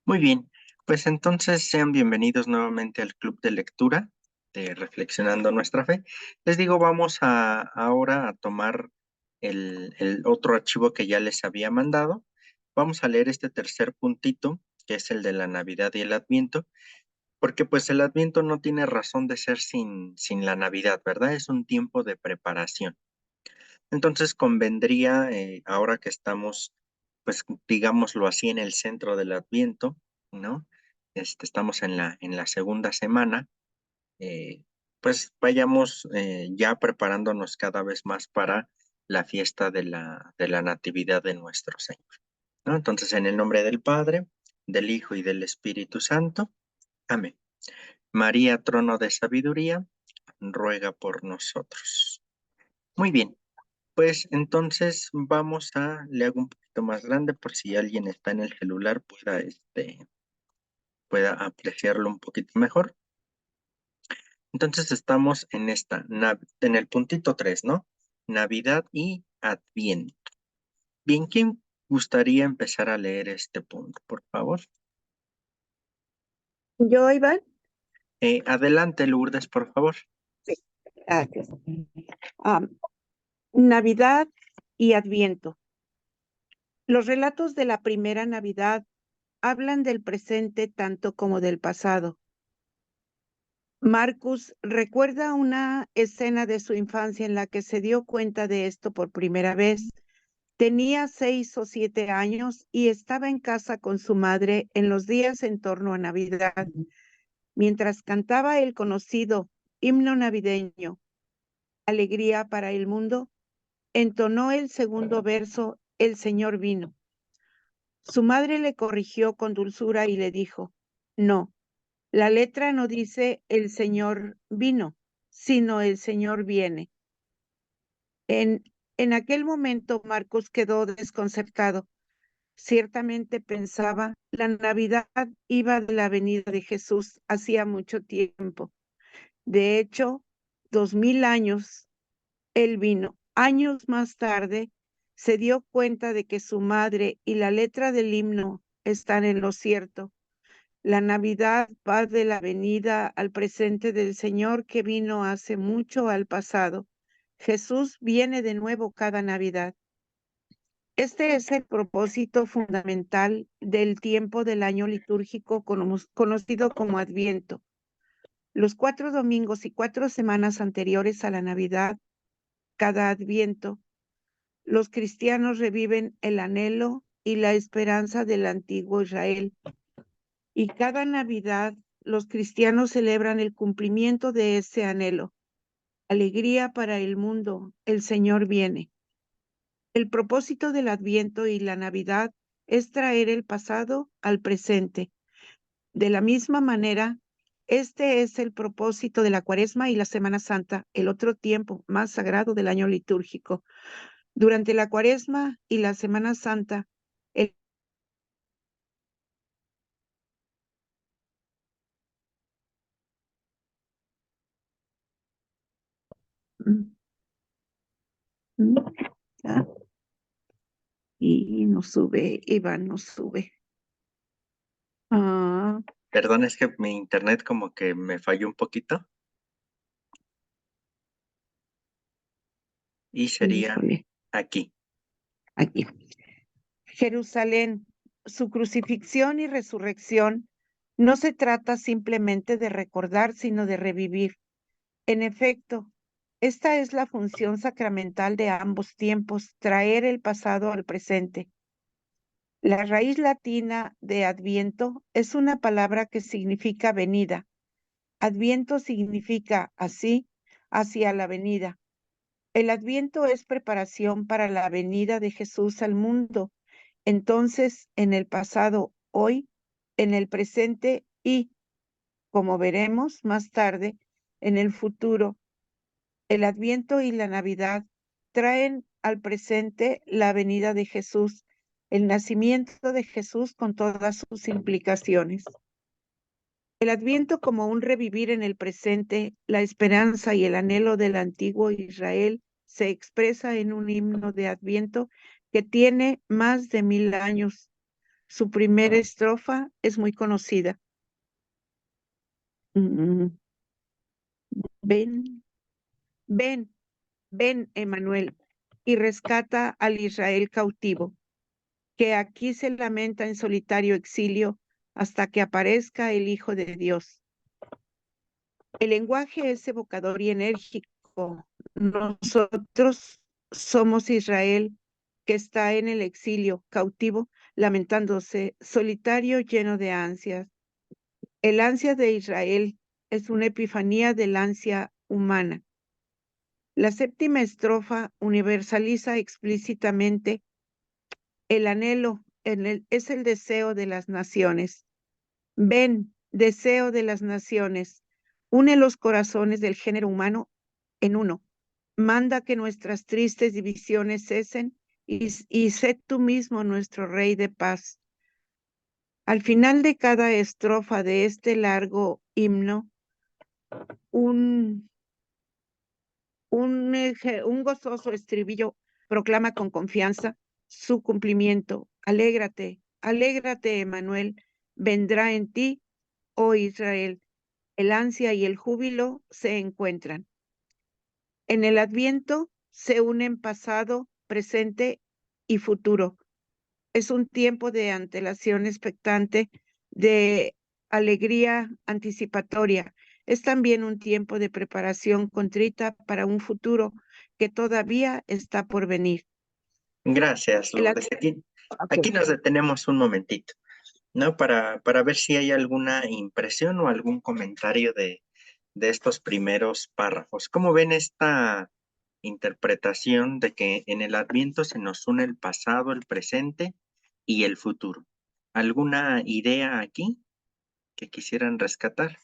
Muy bien, pues entonces sean bienvenidos nuevamente al Club de Lectura de Reflexionando Nuestra Fe. Les digo, vamos ahora a tomar el otro archivo que ya les había mandado. Vamos a leer este tercer puntito, que es el de la Navidad y el Adviento, porque pues el Adviento no tiene razón de ser sin la Navidad, ¿verdad? Es un tiempo de preparación. Entonces convendría, ahora que estamos, pues digámoslo así, en el centro del Adviento, ¿no? Estamos en la segunda semana, eh, pues vayamos ya preparándonos cada vez más para la fiesta de la Natividad de nuestro Señor, ¿no? Entonces, en el nombre del Padre, del Hijo y del Espíritu Santo. Amén. María, trono de sabiduría, ruega por nosotros. Muy bien. Pues entonces le hago un poquito más grande por si alguien está en el celular pueda apreciarlo un poquito mejor. Entonces estamos en el puntito 3, ¿no? Navidad y Adviento. Bien, ¿quién gustaría empezar a leer este punto, por favor? Yo, Iván. Adelante, Lourdes, por favor. Sí, gracias. Navidad y Adviento. Los relatos de la primera Navidad hablan del presente tanto como del pasado. Marcus recuerda una escena de su infancia en la que se dio cuenta de esto por primera vez. Tenía 6 o 7 años y estaba en casa con su madre en los días en torno a Navidad. Mientras cantaba el conocido himno navideño, Alegría para el mundo, entonó el segundo verso, El Señor vino. Su madre le corrigió con dulzura y le dijo, no, la letra no dice El Señor vino, sino El Señor viene. En aquel momento Marcos quedó desconcertado. Ciertamente pensaba, la Navidad iba de la venida de Jesús hacía mucho tiempo. De hecho, 2000 años Él vino. Años más tarde, se dio cuenta de que su madre y la letra del himno están en lo cierto. La Navidad va de la venida al presente del Señor que vino hace mucho al pasado. Jesús viene de nuevo cada Navidad. Este es el propósito fundamental del tiempo del año litúrgico conocido como Adviento. Los 4 domingos y 4 semanas anteriores a la Navidad, cada Adviento, los cristianos reviven el anhelo y la esperanza del antiguo Israel. Y cada Navidad, los cristianos celebran el cumplimiento de ese anhelo. Alegría para el mundo, el Señor viene. El propósito del Adviento y la Navidad es traer el pasado al presente. De la misma manera, este es el propósito de la Cuaresma y la Semana Santa, el otro tiempo más sagrado del año litúrgico. Durante la Cuaresma y la Semana Santa, el ¿ya? Y no sube, Iván no sube. Ah, Perdón, es que mi internet como que me falló un poquito y sería híjole, aquí. aquí. Jerusalén, su crucifixión y resurrección no se trata simplemente de recordar, sino de revivir. En efecto, esta es la función sacramental de ambos tiempos, traer el pasado al presente. La raíz latina de Adviento es una palabra que significa venida. Adviento significa así, hacia la venida. El Adviento es preparación para la venida de Jesús al mundo. Entonces, en el pasado, hoy, en el presente y, como veremos más tarde, en el futuro, el Adviento y la Navidad traen al presente la venida de Jesús, el nacimiento de Jesús con todas sus implicaciones. El Adviento como un revivir en el presente, la esperanza y el anhelo del antiguo Israel se expresa en un himno de Adviento que tiene más de 1000 años. Su primera estrofa es muy conocida. Mm, Ven, ven, ven, Emanuel, y rescata al Israel cautivo, que aquí se lamenta en solitario exilio hasta que aparezca el Hijo de Dios. El lenguaje es evocador y enérgico. Nosotros somos Israel que está en el exilio, cautivo, lamentándose, solitario, lleno de ansias. El ansia de Israel es una epifanía del ansia humana. La séptima estrofa universaliza explícitamente el anhelo, es el deseo de las naciones. Ven, deseo de las naciones, une los corazones del género humano en uno. Manda que nuestras tristes divisiones cesen y sé tú mismo nuestro Rey de paz. Al final de cada estrofa de este largo himno, un, un gozoso estribillo proclama con confianza su cumplimiento. Alégrate, alégrate, Emanuel, vendrá en ti, oh Israel. El ansia y el júbilo se encuentran. En el Adviento se unen pasado, presente y futuro. Es un tiempo de antelación expectante, de alegría anticipatoria. Es también un tiempo de preparación contrita para un futuro que todavía está por venir. Gracias, El Lourdes. Aquí Ok. nos detenemos un momentito, ¿no? Para ver si hay alguna impresión o algún comentario de estos primeros párrafos. ¿Cómo ven esta interpretación de que en el Adviento se nos une el pasado, el presente y el futuro? ¿Alguna idea aquí que quisieran rescatar?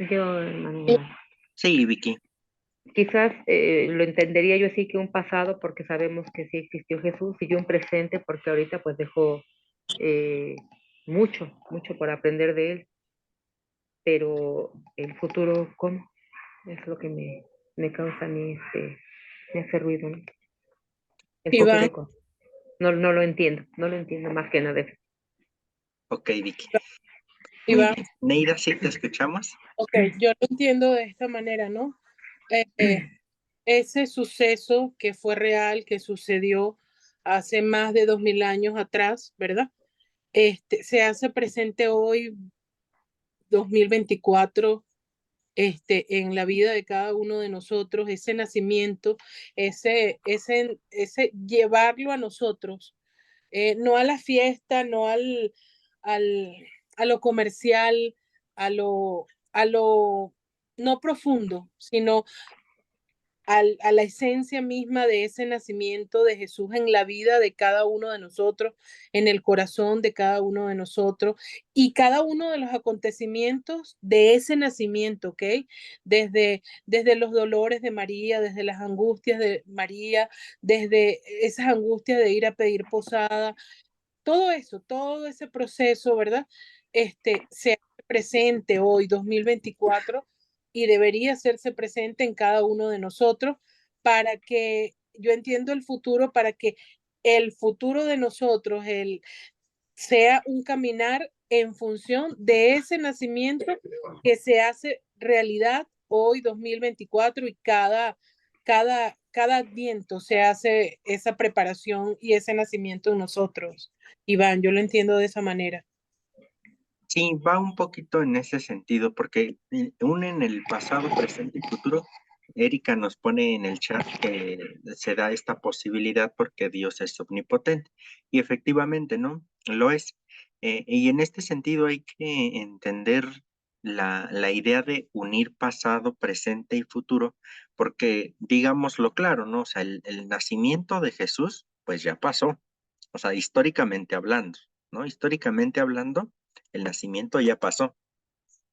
Yo, Manuel, Sí, Vicky. quizás lo entendería yo así que un pasado porque sabemos que sí existió Jesús y yo un presente porque ahorita pues dejó eh, mucho por aprender de él, pero el futuro, ¿cómo? Es lo que me causa a mí, me hace ruido, ¿no? El Iván, futuro, ¿cómo? No, no lo entiendo más que nada. Ok, Vicky. Muy Iván, bien. Neida, sí, te escuchamos. ok, yo lo entiendo de esta manera, ¿no? Ese suceso que fue real, que sucedió hace más de 2000 años atrás, ¿verdad? Se hace presente hoy, 2024, en la vida de cada uno de nosotros, ese nacimiento, ese llevarlo a nosotros, no a la fiesta, no al, a lo comercial, a lo no profundo, sino a la esencia misma de ese nacimiento de Jesús en la vida de cada uno de nosotros, en el corazón de cada uno de nosotros y cada uno de los acontecimientos de ese nacimiento, ¿ok? Desde los dolores de María, desde las angustias de María, desde esas angustias de ir a pedir posada, todo eso, todo ese proceso, ¿verdad? Se hace presente hoy, 2024, y debería hacerse presente en cada uno de nosotros para que, yo entiendo el futuro, para que el futuro de nosotros sea un caminar en función de ese nacimiento que se hace realidad hoy, 2024, y cada adviento se hace esa preparación y ese nacimiento en nosotros. Iván, yo lo entiendo de esa manera. Sí, va un poquito en ese sentido, porque unen el pasado, presente y futuro. Erika nos pone en el chat que se da esta posibilidad porque Dios es omnipotente. Y efectivamente, ¿no? Lo es. Y en este sentido hay que entender la idea de unir pasado, presente y futuro, porque digámoslo claro, ¿no? O sea, el nacimiento de Jesús, pues ya pasó. O sea, históricamente hablando, ¿no? Históricamente hablando el nacimiento ya pasó,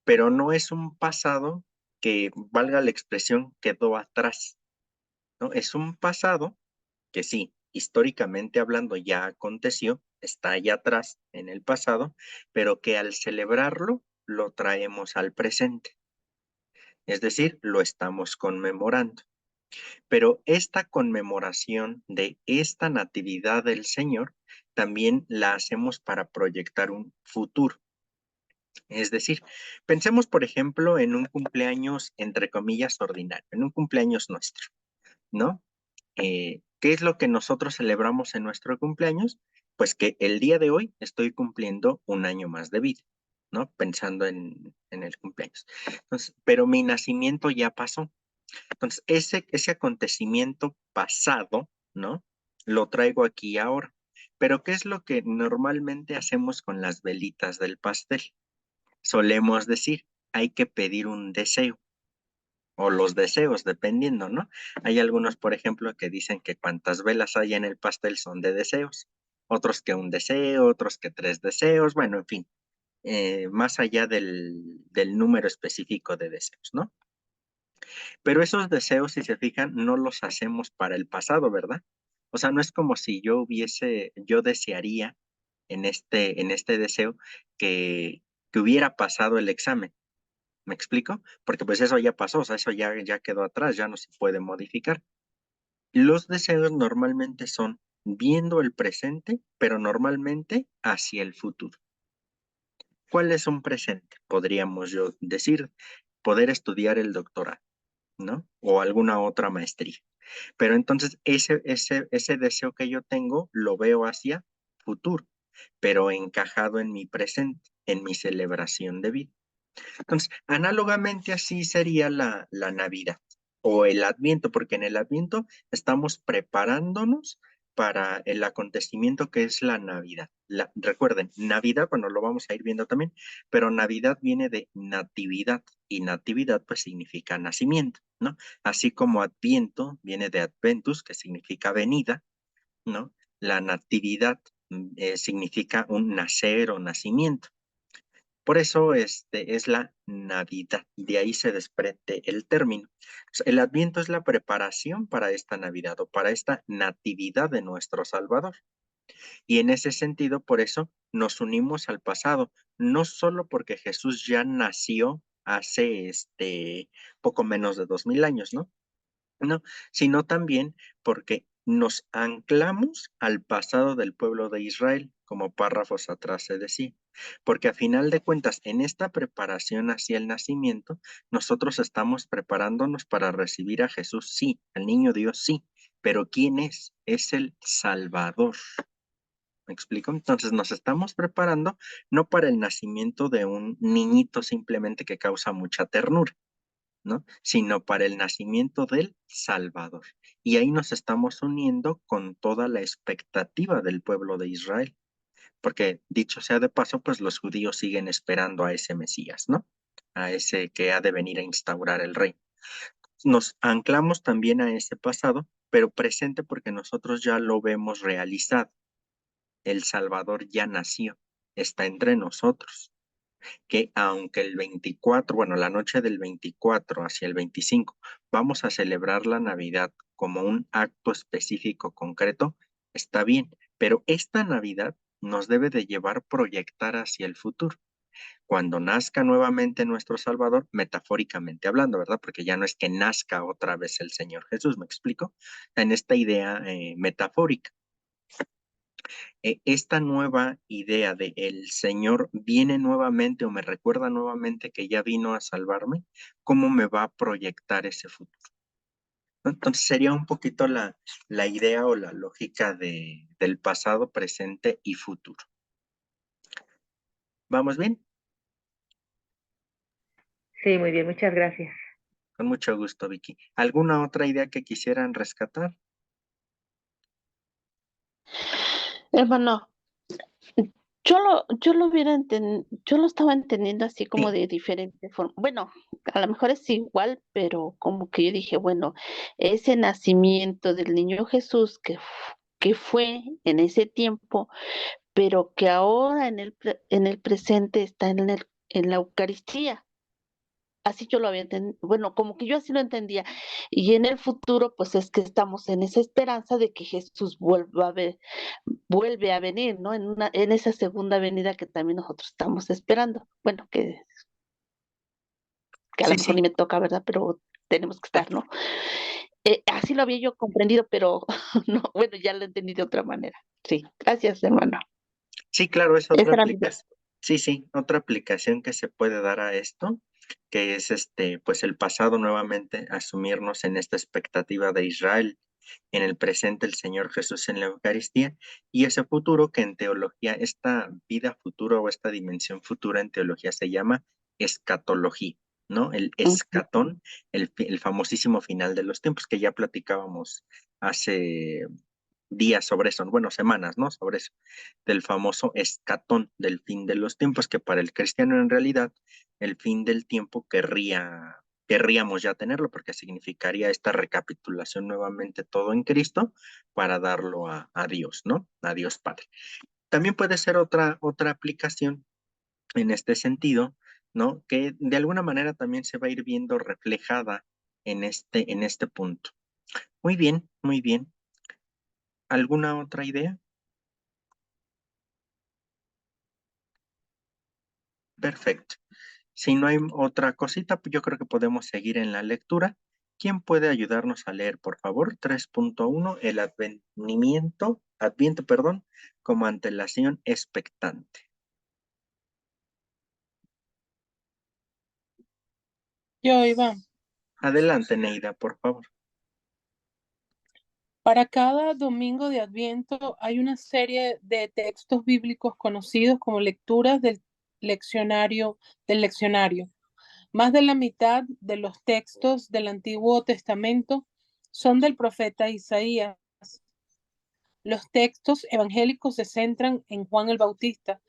pero no es un pasado que, valga la expresión, quedó atrás, ¿no? Es un pasado que sí, históricamente hablando ya aconteció, está allá atrás en el pasado, pero que al celebrarlo lo traemos al presente, es decir, lo estamos conmemorando. Pero esta conmemoración de esta natividad del Señor también la hacemos para proyectar un futuro. Es decir, pensemos, por ejemplo, en un cumpleaños, entre comillas, ordinario, en un cumpleaños nuestro, ¿no? ¿Qué es lo que nosotros celebramos en nuestro cumpleaños? Pues que el día de hoy estoy cumpliendo un año más de vida, ¿no? Pensando en el cumpleaños. Entonces, pero mi nacimiento ya pasó. Entonces, ese acontecimiento pasado, ¿no? Lo traigo aquí ahora. Pero ¿qué es lo que normalmente hacemos con las velitas del pastel? Solemos decir, hay que pedir un deseo o los deseos, dependiendo, ¿no? Hay algunos, por ejemplo, que dicen que cuantas velas hay en el pastel son de deseos, otros que un deseo, otros que 3 deseos, bueno, en fin, más allá del número específico de deseos, ¿no? Pero esos deseos, si se fijan, no los hacemos para el pasado, ¿verdad? O sea, no es como si yo desearía en este deseo que hubiera pasado el examen. ¿Me explico? Porque pues eso ya pasó, o sea, eso ya quedó atrás, ya no se puede modificar. Los deseos normalmente son viendo el presente, pero normalmente hacia el futuro. ¿Cuál es un presente? Podríamos yo decir, poder estudiar el doctorado, ¿no? O alguna otra maestría. Pero entonces ese deseo que yo tengo lo veo hacia futuro, pero encajado en mi presente, en mi celebración de vida. Entonces, análogamente así sería la Navidad o el Adviento, porque en el Adviento estamos preparándonos para el acontecimiento que es la Navidad. Recuerden, Navidad, bueno, lo vamos a ir viendo también, pero Navidad viene de natividad y natividad pues significa nacimiento, ¿no? Así como Adviento viene de Adventus, que significa venida, ¿no? La natividad significa un nacer o nacimiento. Por eso es la Navidad, de ahí se desprende el término. O sea, el Adviento es la preparación para esta Navidad o para esta natividad de nuestro Salvador. Y en ese sentido, por eso nos unimos al pasado, no solo porque Jesús ya nació hace poco menos de 2000 años, ¿no? No, sino también porque nos anclamos al pasado del pueblo de Israel, como párrafos atrás se decía, porque a final de cuentas, en esta preparación hacia el nacimiento, nosotros estamos preparándonos para recibir a Jesús, sí, al niño Dios, sí, pero ¿quién es? Es el Salvador. ¿Me explico? Entonces nos estamos preparando no para el nacimiento de un niñito simplemente que causa mucha ternura, ¿no? Sino para el nacimiento del Salvador. Y ahí nos estamos uniendo con toda la expectativa del pueblo de Israel, porque dicho sea de paso, pues los judíos siguen esperando a ese Mesías, ¿no? A ese que ha de venir a instaurar el rey. Nos anclamos también a ese pasado, pero presente porque nosotros ya lo vemos realizado. El Salvador ya nació, está entre nosotros que aunque el 24, bueno, la noche del 24 hacia el 25, vamos a celebrar la Navidad como un acto específico, concreto, está bien, pero esta Navidad nos debe de llevar a proyectar hacia el futuro. Cuando nazca nuevamente nuestro Salvador, metafóricamente hablando, ¿verdad? Porque ya no es que nazca otra vez el Señor Jesús, ¿me explico? En esta idea metafórica esta nueva idea de el Señor viene nuevamente o me recuerda nuevamente que ya vino a salvarme, ¿cómo me va a proyectar ese futuro? ¿No? Entonces sería un poquito la idea o la lógica del pasado, presente y futuro. ¿Vamos bien? Sí, muy bien, muchas gracias. Con mucho gusto, Vicky. ¿Alguna otra idea que quisieran rescatar? Hermano, yo lo estaba entendiendo así como Sí, de diferente forma. Bueno, a lo mejor es igual, pero como que yo dije, bueno, ese nacimiento del niño Jesús que fue en ese tiempo, pero que ahora en el presente está en la Eucaristía. Así yo lo había entendido, bueno, como que yo así lo entendía. Y en el futuro, pues es que estamos en esa esperanza de que Jesús vuelve a venir, ¿no? En esa segunda venida que también nosotros estamos esperando. Bueno, que a lo sí, mejor sí. ni me toca, ¿verdad? Pero tenemos que estar, ¿no? Así lo había yo comprendido, pero no, bueno, ya lo entendí de otra manera. Sí, gracias, hermano. Sí, claro, es otra Esa era mi duda. aplicación. Sí, sí, otra aplicación que se puede dar a esto, que es pues el pasado nuevamente, asumirnos en esta expectativa de Israel, en el presente el Señor Jesús en la Eucaristía, y ese futuro que en teología, esta vida futura o esta dimensión futura en teología se llama escatología, ¿no? El Ujú. escatón, el famosísimo final de los tiempos que ya platicábamos hace días sobre eso, bueno, semanas, ¿no? Sobre eso, del famoso escatón, del fin de los tiempos, que para el cristiano en realidad el fin del tiempo querríamos ya tenerlo, porque significaría esta recapitulación nuevamente todo en Cristo para darlo a Dios, ¿no? A Dios Padre. También puede ser otra aplicación en este sentido, ¿no? Que de alguna manera también se va a ir viendo reflejada en este punto. Muy bien, muy bien. ¿Alguna otra idea? Perfecto. Si no hay otra cosita, pues yo creo que podemos seguir en la lectura. ¿Quién puede ayudarnos a leer, por favor? 3.1, el adviento, perdón, como antelación expectante. Yo, Iván. Adelante, Neida, por favor. Para cada domingo de Adviento hay una serie de textos bíblicos conocidos como lecturas del leccionario. Más de la mitad de los textos del Antiguo Testamento son del profeta Isaías. Los textos evangélicos se centran en Juan el Bautista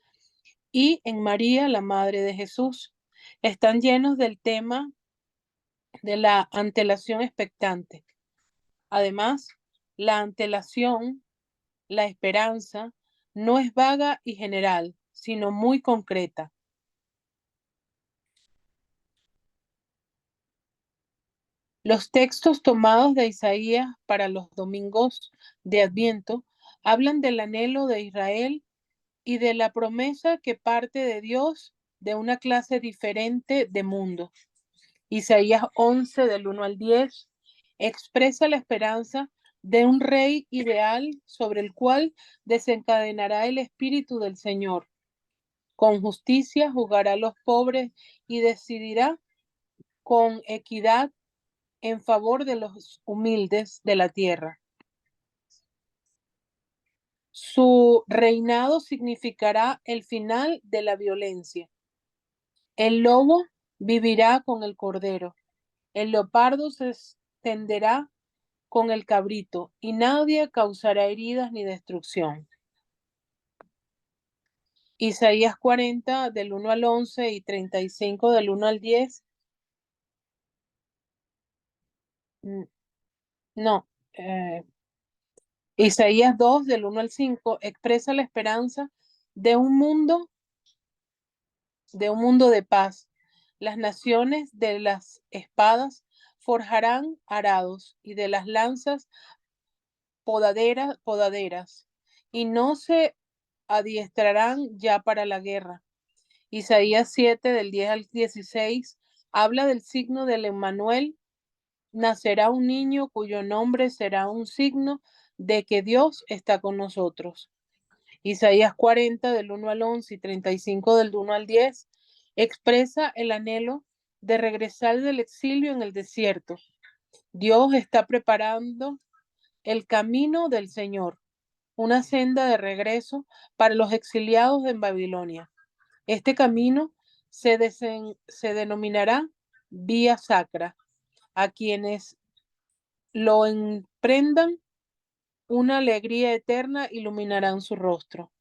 y en María, la madre de Jesús. Están llenos del tema de la antelación expectante. Además, la antelación, la esperanza, no es vaga y general, sino muy concreta. Los textos tomados de Isaías para los domingos de Adviento hablan del anhelo de Israel y de la promesa que parte de Dios de una clase diferente de mundo. Isaías 11 del 1 al 10 expresa la esperanza de un rey ideal sobre el cual desencadenará el espíritu del Señor. Con justicia juzgará a los pobres y decidirá con equidad en favor de los humildes de la tierra. Su reinado significará el final de la violencia. El lobo vivirá con el cordero. El leopardo se extenderá con el cabrito y nadie causará heridas ni destrucción. Isaías 40 del 1 al 11 y 35 del 1 al 10. No, Isaías 2 del 1 al 5 expresa la esperanza de un mundo de paz. Las naciones de las espadas forjarán arados y de las lanzas podaderas, y no se adiestrarán ya para la guerra. Isaías 7 del 10 al 16 habla del signo del Emmanuel. Nacerá un niño cuyo nombre será un signo de que Dios está con nosotros. Isaías 40 del 1 al 11 y 35 del 1 al 10 expresa el anhelo de regresar del exilio en el desierto. Dios está preparando el camino del Señor, una senda de regreso para los exiliados en Babilonia. Este camino se denominará Vía Sacra. A quienes lo emprendan, una alegría eterna iluminarán su rostro.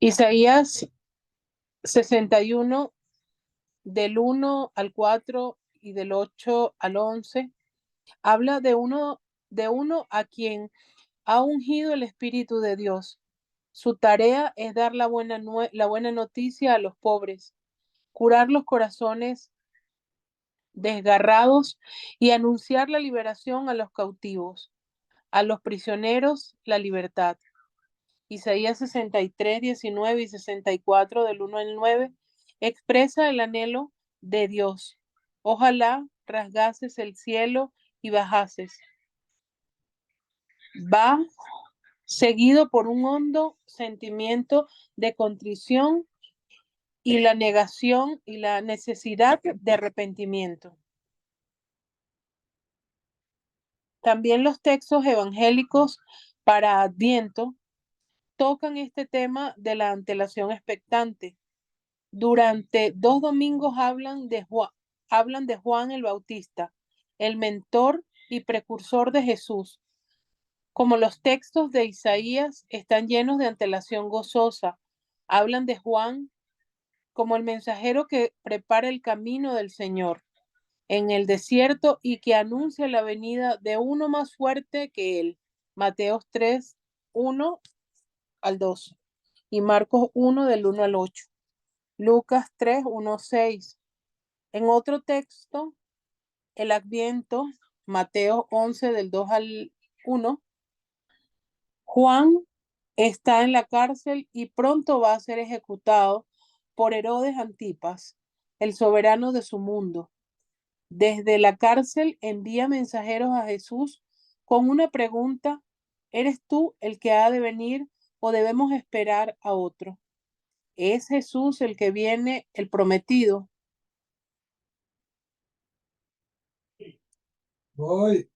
Isaías 61 del 1 al 4 y del 8 al 11 habla de uno a quien ha ungido el Espíritu de Dios. Su tarea es dar la buena noticia a los pobres, curar los corazones desgarrados y anunciar la liberación a los cautivos, a los prisioneros la libertad. Isaías 63, 19 y 64 del 1 al 9 expresa el anhelo de Dios Ojalá rasgases el cielo y bajases. Va seguido por un hondo sentimiento de contrición y la negación y la necesidad de arrepentimiento. También los textos evangélicos para Adviento tocan este tema de la antelación expectante. Durante 2 domingos hablan de Juan el Bautista, el mentor y precursor de Jesús. Como los textos de Isaías están llenos de antelación gozosa, hablan de Juan como el mensajero que prepara el camino del Señor en el desierto y que anuncia la venida de uno más fuerte que él. Mateos 3, 1 al 2 y Marcos 1 del 1 al 8. Lucas 3, 1, 6. En otro texto, el Adviento, Mateo 11 del 2 al 1, Juan está en la cárcel y pronto va a ser ejecutado por Herodes Antipas, el soberano de su mundo. Desde la cárcel envía mensajeros a Jesús con una pregunta: ¿eres tú el que ha de venir o debemos esperar a otro? ¿Es Jesús el que viene, el prometido? Voy.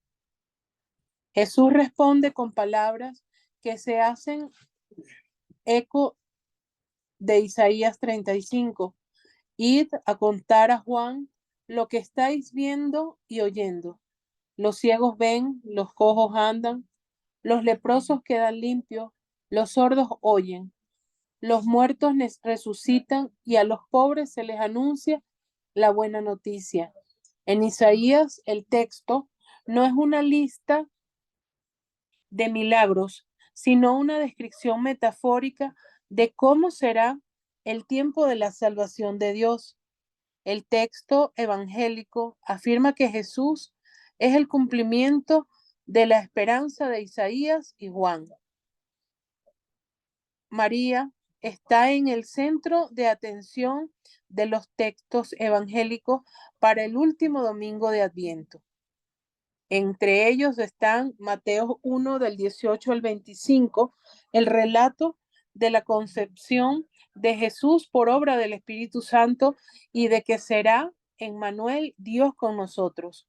Jesús responde con palabras que se hacen eco de Isaías 35. Id a contar a Juan lo que estáis viendo y oyendo. Los ciegos ven, los cojos andan, los leprosos quedan limpios, los sordos oyen, los muertos resucitan y a los pobres se les anuncia la buena noticia. En Isaías el texto no es una lista de milagros, sino una descripción metafórica de cómo será el tiempo de la salvación de Dios. El texto evangélico afirma que Jesús es el cumplimiento de la esperanza de Isaías y Juan. María está en el centro de atención de los textos evangélicos para el último domingo de Adviento. Entre ellos están Mateo 1 del 18 al 25, el relato de la concepción de Jesús por obra del Espíritu Santo y de que será Emmanuel, Dios con nosotros.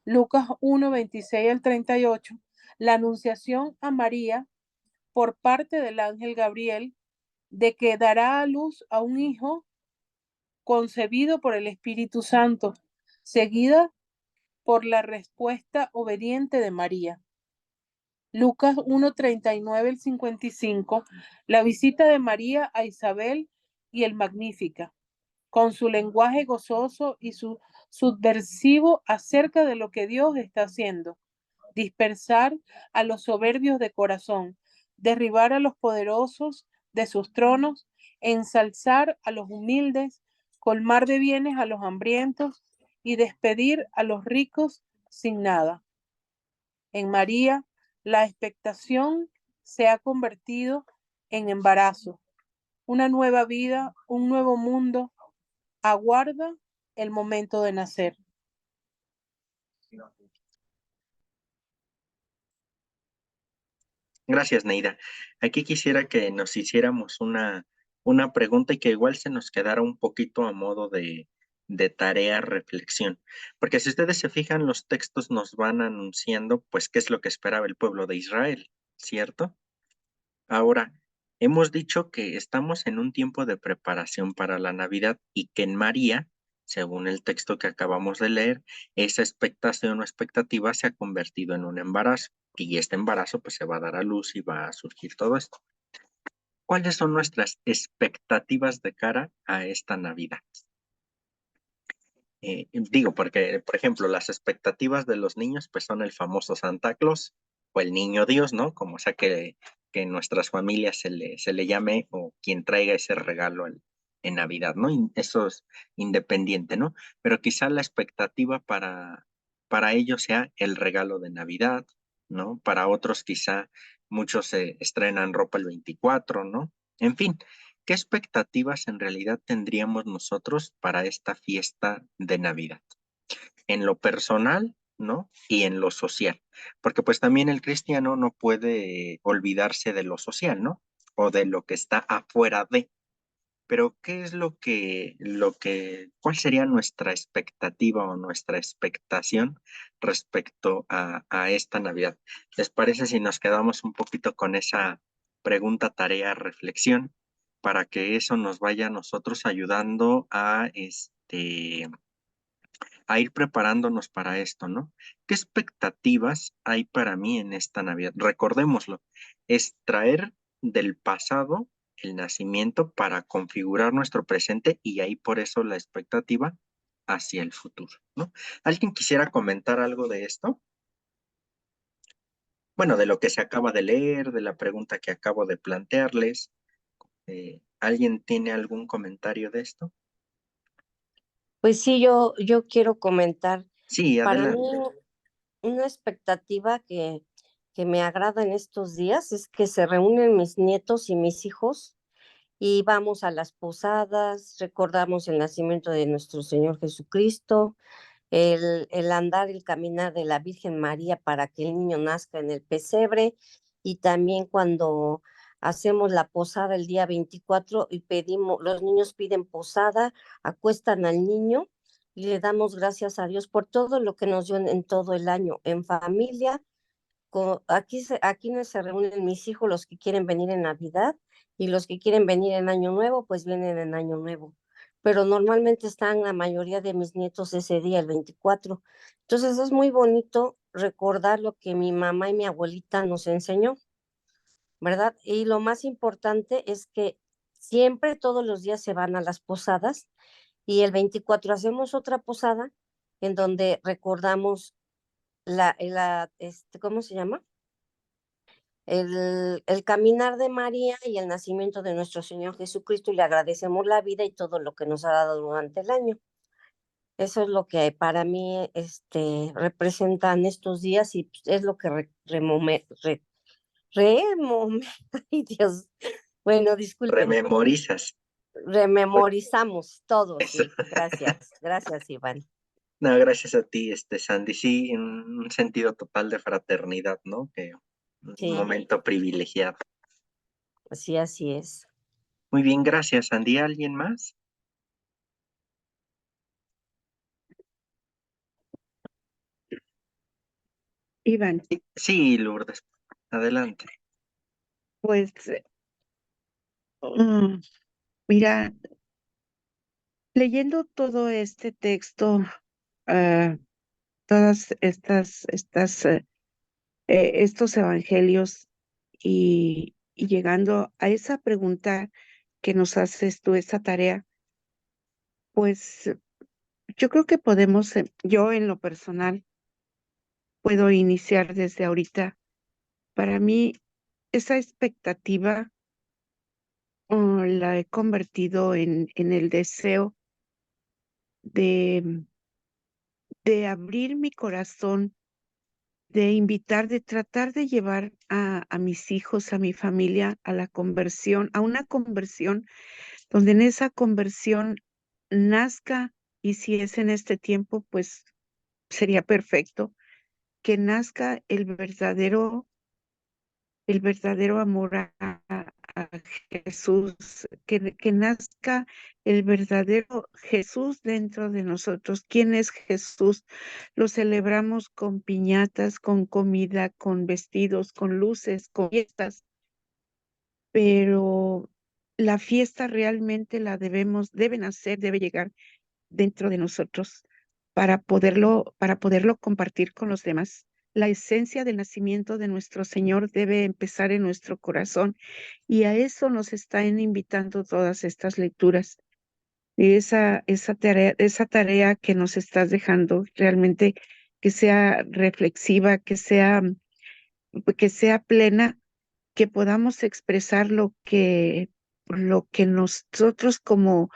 Lucas 1, 26 al 38, la anunciación a María por parte del ángel Gabriel de que dará a luz a un hijo concebido por el Espíritu Santo, seguida por la respuesta obediente de María. Lucas 1, 39 al 55, la visita de María a Isabel y el Magnífica, con su lenguaje gozoso y su subversivo acerca de lo que Dios está haciendo. Dispersar a los soberbios de corazón, derribar a los poderosos de sus tronos, ensalzar a los humildes, colmar de bienes a los hambrientos y despedir a los ricos sin nada. En María, la expectación se ha convertido en embarazo. Una nueva vida, un nuevo mundo aguarda el momento de nacer. Gracias, Neida. Aquí quisiera que nos hiciéramos una pregunta y que igual se nos quedara un poquito a modo de tarea reflexión. Porque si ustedes se fijan, los textos nos van anunciando, pues, qué es lo que esperaba el pueblo de Israel, ¿cierto? Ahora, hemos dicho que estamos en un tiempo de preparación para la Navidad y que en María, según el texto que acabamos de leer, esa expectación o expectativa se ha convertido en un embarazo y este embarazo pues se va a dar a luz y va a surgir todo esto. ¿Cuáles son nuestras expectativas de cara a esta Navidad? Digo, porque, por ejemplo, las expectativas de los niños pues son el famoso Santa Claus o el Niño Dios, ¿no? Como sea que en nuestras familias se le llame, o quien traiga ese regalo en Navidad, ¿no? Y eso es independiente, ¿no? Pero quizá la expectativa para ellos sea el regalo de Navidad, ¿no? Para otros quizá muchos se estrenan ropa el 24, ¿no? En fin, ¿qué expectativas en realidad tendríamos nosotros para esta fiesta de Navidad? en lo personal, ¿no? Y en lo social, porque pues también el cristiano no puede olvidarse de lo social, ¿no? O de lo que está afuera de. Pero ¿qué es cuál sería nuestra expectativa o nuestra expectación respecto a esta Navidad? ¿Les parece si nos quedamos un poquito con esa pregunta, tarea, reflexión, para que eso nos vaya a nosotros ayudando a ir preparándonos para esto, ¿no? ¿Qué expectativas hay para mí en esta Navidad? Recordémoslo, es traer del pasado el nacimiento para configurar nuestro presente y ahí por eso la expectativa hacia el futuro, ¿no? ¿Alguien quisiera comentar algo de esto? Bueno, de lo que se acaba de leer, de la pregunta que acabo de plantearles. ¿Alguien tiene algún comentario de esto? Pues sí, yo quiero comentar. Sí, Para mí, adelante. una expectativa que me agrada en estos días es que se reúnen mis nietos y mis hijos y vamos a las posadas, recordamos el nacimiento de nuestro Señor Jesucristo, el andar, el caminar de la Virgen María para que el niño nazca en el pesebre, y también cuando hacemos la posada el día 24 y los niños piden posada, acuestan al niño y le damos gracias a Dios por todo lo que nos dio en todo el año, en familia. Aquí no se reúnen mis hijos, los que quieren venir en Navidad, y los que quieren venir en Año Nuevo, pues vienen en Año Nuevo. Pero normalmente están la mayoría de mis nietos ese día, el 24. Entonces es muy bonito recordar lo que mi mamá y mi abuelita nos enseñó, ¿verdad? Y lo más importante es que siempre, todos los días se van a las posadas, y el 24 hacemos otra posada en donde recordamos ¿cómo se llama? El caminar de María y el nacimiento de nuestro Señor Jesucristo, y le agradecemos la vida y todo lo que nos ha dado durante el año. Eso es lo que para mí representan estos días, y pues, es lo que ay Dios, bueno, disculpen, Rememorizas. rememorizamos todo, Eso. sí, gracias Iván. No, gracias a ti, Sandy. Sí, en un sentido total de fraternidad, ¿no? Que un Sí, momento privilegiado. sí, así es. Muy bien, gracias, Sandy. ¿Alguien más? Iván, Sí, Lourdes. Adelante. pues mira, leyendo todo este texto, ah, todas estos evangelios, y llegando a esa pregunta que nos haces tú, esa tarea, pues yo creo que podemos, yo en lo personal, puedo iniciar desde ahorita. Para mí, esa expectativa la he convertido en el deseo de, de abrir mi corazón, de invitar, de tratar de llevar a mis hijos, a mi familia, a la conversión, a una conversión donde en esa conversión nazca, y si es en este tiempo, pues sería perfecto, que nazca el verdadero amor a Jesús, que nazca el verdadero Jesús dentro de nosotros. ¿Quién es Jesús? Lo celebramos con piñatas, con comida, con vestidos, con luces, con fiestas, pero la fiesta realmente debe llegar dentro de nosotros para poderlo compartir con los demás. La esencia del nacimiento de nuestro Señor debe empezar en nuestro corazón, y a eso nos están invitando todas estas lecturas. Y esa tarea que nos estás dejando realmente, que sea reflexiva, que sea plena, que podamos expresar lo que nosotros como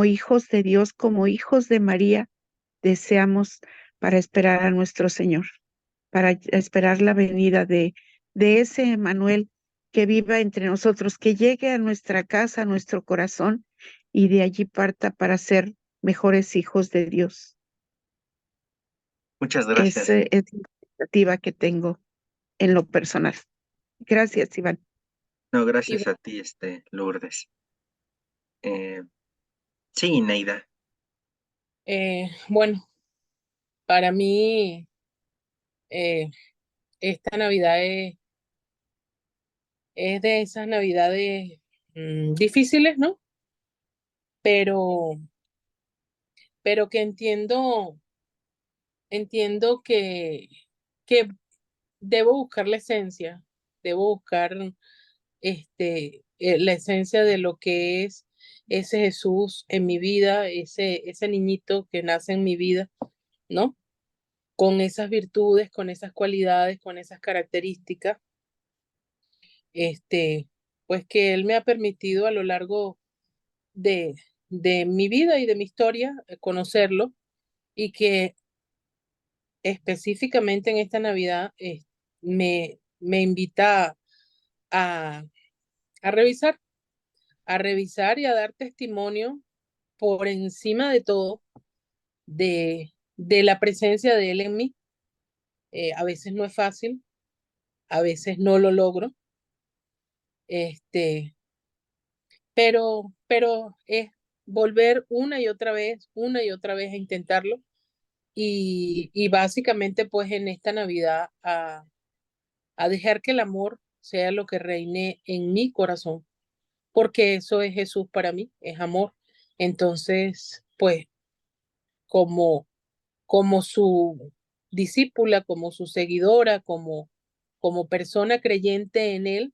hijos de Dios, como hijos de María, deseamos para esperar a nuestro Señor, para esperar la venida de ese Emmanuel que viva entre nosotros, que llegue a nuestra casa, a nuestro corazón, y de allí parta para ser mejores hijos de Dios. Muchas gracias. Esa es la expectativa que tengo en lo personal. Gracias, Iván. No, Y gracias a ti, Lourdes. Eh, sí, Neida. bueno, para mí eh, esta Navidad es de esas Navidades difíciles, ¿no? Pero, pero que entiendo que debo buscar la esencia, debo buscar la esencia de lo que es ese Jesús en mi vida, ese niñito que nace en mi vida, ¿no? Con esas virtudes, con esas cualidades, con esas características, este, pues que Él me ha permitido a lo largo de, de mi vida y de mi historia conocerlo y que específicamente en esta Navidad me invita a, a revisar, a revisar y a dar testimonio por encima de todo de la presencia de Él en mí. A veces no es fácil, a veces no lo logro, este, pero es volver una y otra vez a intentarlo y básicamente pues en esta Navidad a dejar que el amor sea lo que reine en mi corazón, porque eso es Jesús para mí, es amor. Entonces, pues como, como su discípula, como su seguidora, como persona creyente en Él,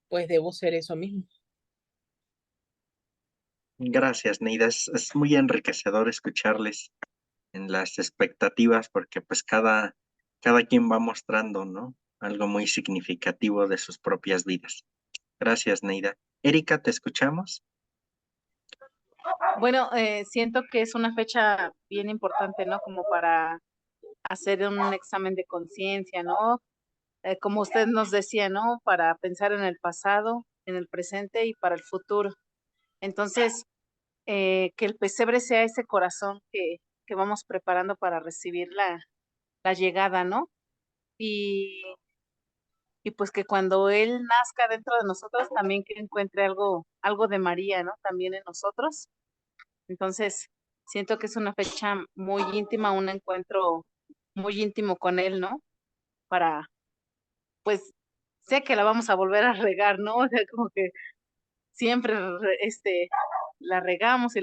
pues debo ser eso mismo. Gracias, Neida. Es muy enriquecedor escucharles en las expectativas porque pues cada quien va mostrando, ¿no? Algo muy significativo de sus propias vidas. Gracias, Neida. Erika, ¿te escuchamos? Bueno, siento que es una fecha bien importante, ¿no? Como para hacer un examen de conciencia, ¿no? Como usted nos decía, ¿no? Para pensar en el pasado, en el presente y para el futuro. Entonces, que el pesebre sea ese corazón que vamos preparando para recibir la llegada, ¿no? Y, y pues que cuando Él nazca dentro de nosotros, también que encuentre algo de María, ¿no? También en nosotros. Entonces, siento que es una fecha muy íntima, un encuentro muy íntimo con Él, ¿no? Para, pues, sé que la vamos a volver a regar, ¿no? O sea, como que siempre, la regamos y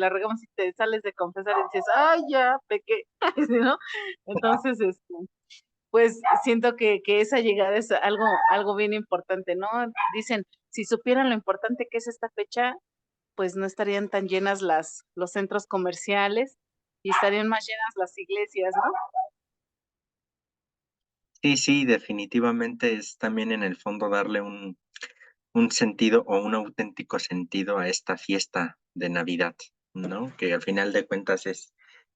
te sales de confesar y dices, ay, ya, pequé, ¿no? Entonces, pues, siento que esa llegada es algo bien importante, ¿no? Dicen, si supieran lo importante que es esta fecha, pues no estarían tan llenas los centros comerciales y estarían más llenas las iglesias, ¿no? Sí, sí, definitivamente es también en el fondo darle un sentido o un auténtico sentido a esta fiesta de Navidad, ¿no? Que al final de cuentas es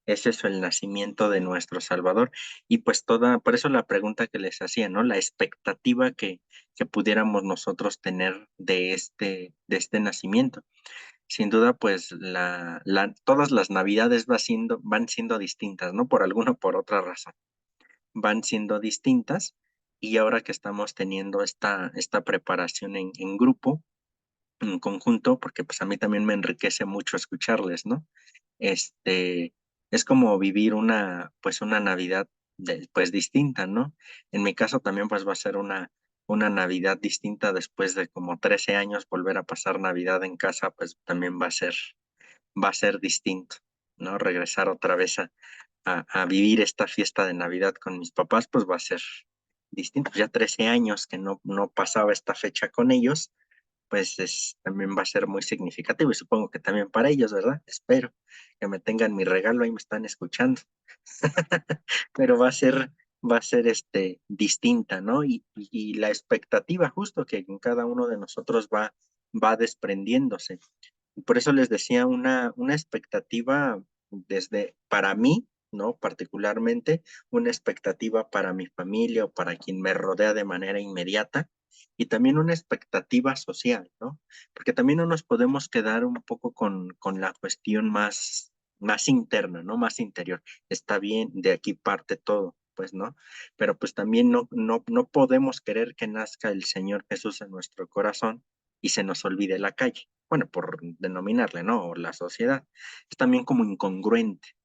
eso, el nacimiento de nuestro Salvador. Y pues por eso la pregunta que les hacía, ¿no? La expectativa que pudiéramos nosotros tener de este nacimiento. Sin duda, pues todas las Navidades van siendo distintas, ¿no? Por alguna o por otra razón. Van siendo distintas. Y ahora que estamos teniendo esta preparación en grupo, en conjunto, porque pues a mí también me enriquece mucho escucharles, ¿no? Este, es como vivir pues una Navidad pues distinta, ¿no? En mi caso también pues va a ser una Navidad distinta después de como 13 años volver a pasar Navidad en casa, pues también va a ser distinto, ¿no? Regresar otra vez a vivir esta fiesta de Navidad con mis papás, pues va a ser distinto. Ya 13 años que no pasaba esta fecha con ellos, pues también va a ser muy significativo y supongo que también para ellos, ¿verdad? Espero que me tengan mi regalo, ahí me están escuchando. Pero va a ser distinta, ¿no? Y la expectativa justo que en cada uno de nosotros va desprendiéndose. Por eso les decía una expectativa para mí, ¿no? Particularmente, una expectativa para mi familia o para quien me rodea de manera inmediata y también una expectativa social, ¿no? Porque también no nos podemos quedar un poco con la cuestión más interna, ¿no? Más interior. Está bien, de aquí parte todo. pues, ¿no? Pero pues también no podemos querer que nazca el Señor Jesús en nuestro corazón y se nos olvide la calle. Bueno, por denominarle, ¿no? O la sociedad. Es también como incongruente,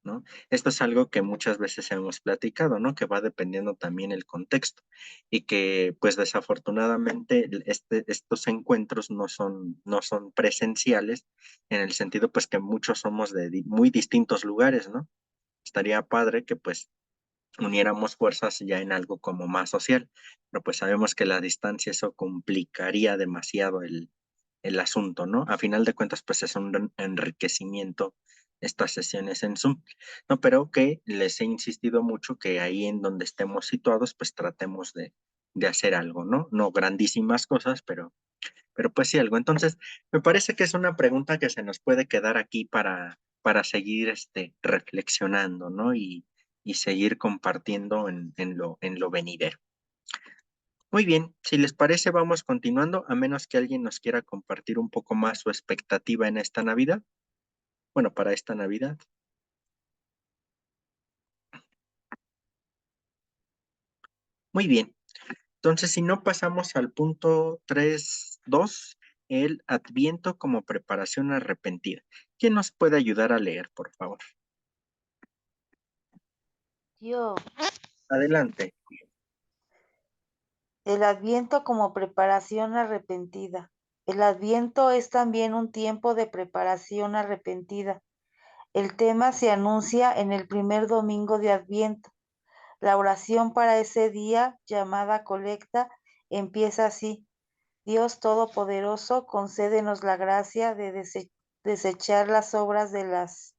¿no? Esto es algo que muchas veces hemos platicado, ¿no? Que va dependiendo también el contexto y que pues desafortunadamente estos encuentros no son presenciales en el sentido pues que muchos somos de muy distintos lugares, ¿no? Estaría padre que pues uniéramos fuerzas ya en algo como más social, pero pues sabemos que la distancia eso complicaría demasiado el asunto, ¿no? A final de cuentas, pues es un enriquecimiento estas sesiones en Zoom, ¿no? Pero que les he insistido mucho que ahí en donde estemos situados, pues tratemos de hacer algo, ¿no? No grandísimas cosas, pero pues sí algo. Entonces, me parece que es una pregunta que se nos puede quedar aquí para seguir reflexionando, ¿no? Y seguir compartiendo en lo venidero. Muy bien, si les parece, vamos continuando, a menos que alguien nos quiera compartir un poco más su expectativa en esta Navidad. Bueno, para esta Navidad. Muy bien, entonces si no pasamos al punto 3.2, el Adviento como preparación arrepentida. ¿Quién nos puede ayudar a leer, por favor? Yo, Adelante. el Adviento como preparación arrepentida. El Adviento es también un tiempo de preparación arrepentida. El tema se anuncia en el primer domingo de Adviento. La oración para ese día, llamada colecta, empieza así: Dios Todopoderoso, concédenos la gracia de desechar las obras de las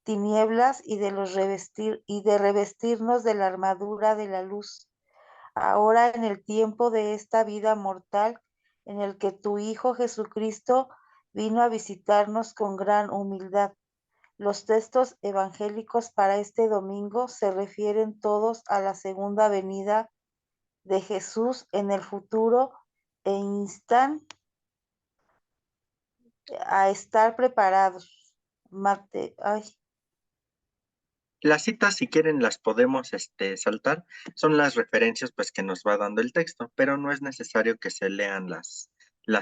tinieblas y de revestirnos de la armadura de la luz. Ahora en el tiempo de esta vida mortal, en el que tu Hijo Jesucristo vino a visitarnos con gran humildad. Los textos evangélicos para este domingo se refieren todos a la segunda venida de Jesús en el futuro e instan a estar preparados. Las citas, si quieren, las podemos saltar. Son las referencias pues que nos va dando el texto, pero no es necesario que se lean las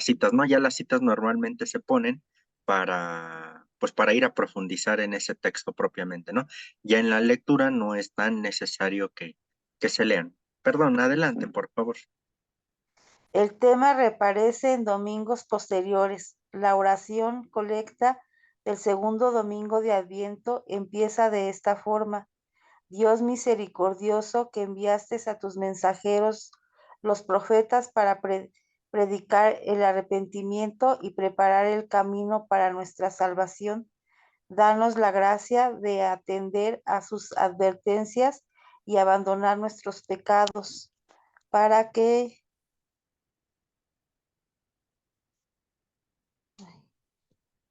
citas, ¿no? Ya las citas normalmente se ponen para ir a profundizar en ese texto propiamente, ¿no? Ya en la lectura no es tan necesario que se lean. Perdón, adelante, por favor. El tema reaparece en domingos posteriores. La oración colecta del segundo domingo de Adviento empieza de esta forma: Dios misericordioso, que enviaste a tus mensajeros, los profetas, para predicar el arrepentimiento y preparar el camino para nuestra salvación, danos la gracia de atender a sus advertencias y abandonar nuestros pecados, para que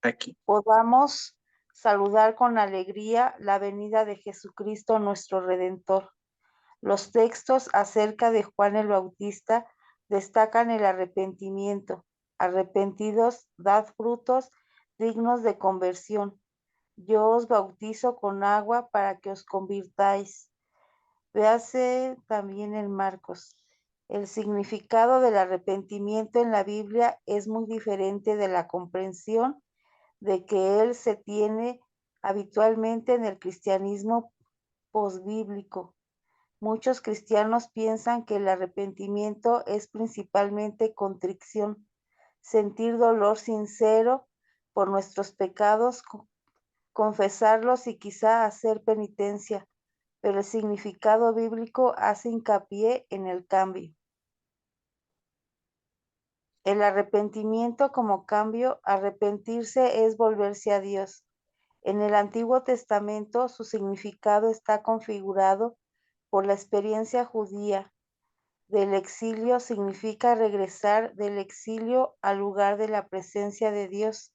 Aquí. podamos saludar con alegría la venida de Jesucristo nuestro Redentor. Los textos acerca de Juan el Bautista destacan el arrepentimiento. Arrepentidos, dad frutos dignos de conversión. Yo os bautizo con agua para que os convirtáis. Véase también en Marcos. El significado del arrepentimiento en la Biblia es muy diferente de la comprensión de que él se tiene habitualmente en el cristianismo posbíblico. Muchos cristianos piensan que el arrepentimiento es principalmente contrición, sentir dolor sincero por nuestros pecados, confesarlos y quizá hacer penitencia, pero el significado bíblico hace hincapié en el cambio. El arrepentimiento como cambio, arrepentirse es volverse a Dios. En el Antiguo Testamento su significado está configurado por la experiencia judía del exilio. Significa regresar del exilio al lugar de la presencia de Dios.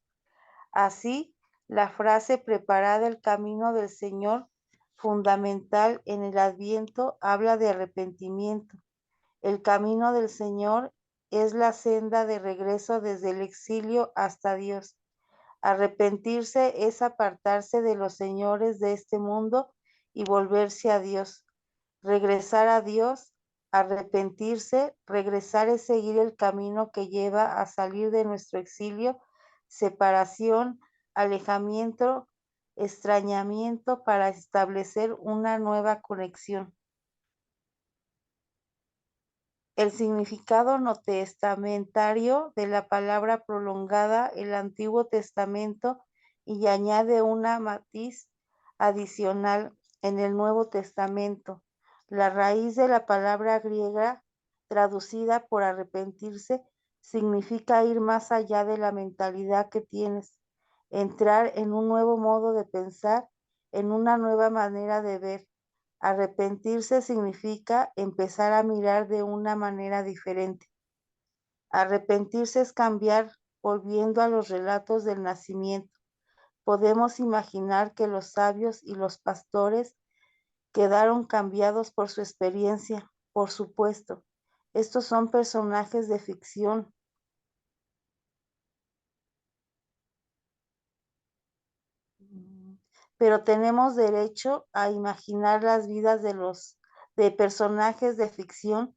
Así, la frase preparad el camino del Señor, fundamental en el Adviento, habla de arrepentimiento. El camino del Señor es la senda de regreso desde el exilio hasta Dios. Arrepentirse es apartarse de los señores de este mundo y volverse a Dios. regresar a Dios, arrepentirse, regresar es seguir el camino que lleva a salir de nuestro exilio, separación, alejamiento, extrañamiento para establecer una nueva conexión. El significado neotestamentario de la palabra prolongada el Antiguo Testamento y añade una matiz adicional en el Nuevo Testamento. La raíz de la palabra griega traducida por arrepentirse significa ir más allá de la mentalidad que tienes, entrar en un nuevo modo de pensar, en una nueva manera de ver. Arrepentirse significa empezar a mirar de una manera diferente. Arrepentirse es cambiar, volviendo a los relatos del nacimiento. Podemos imaginar que los sabios y los pastores quedaron cambiados por su experiencia, por supuesto. Estos son personajes de ficción. Pero tenemos derecho a imaginar las vidas de personajes de ficción,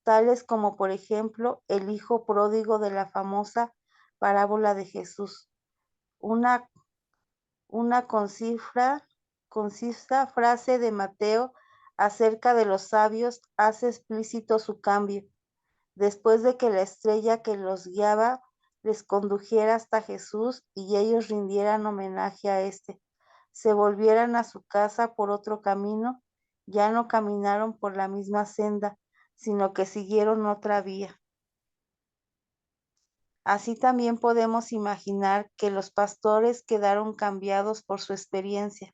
tales como por ejemplo el hijo pródigo de la famosa parábola de Jesús. Una concisa frase de Mateo acerca de los sabios hace explícito su cambio. Después de que la estrella que los guiaba les condujera hasta Jesús y ellos rindieran homenaje a éste, se volvieran a su casa por otro camino, ya no caminaron por la misma senda, sino que siguieron otra vía. Así también podemos imaginar que los pastores quedaron cambiados por su experiencia.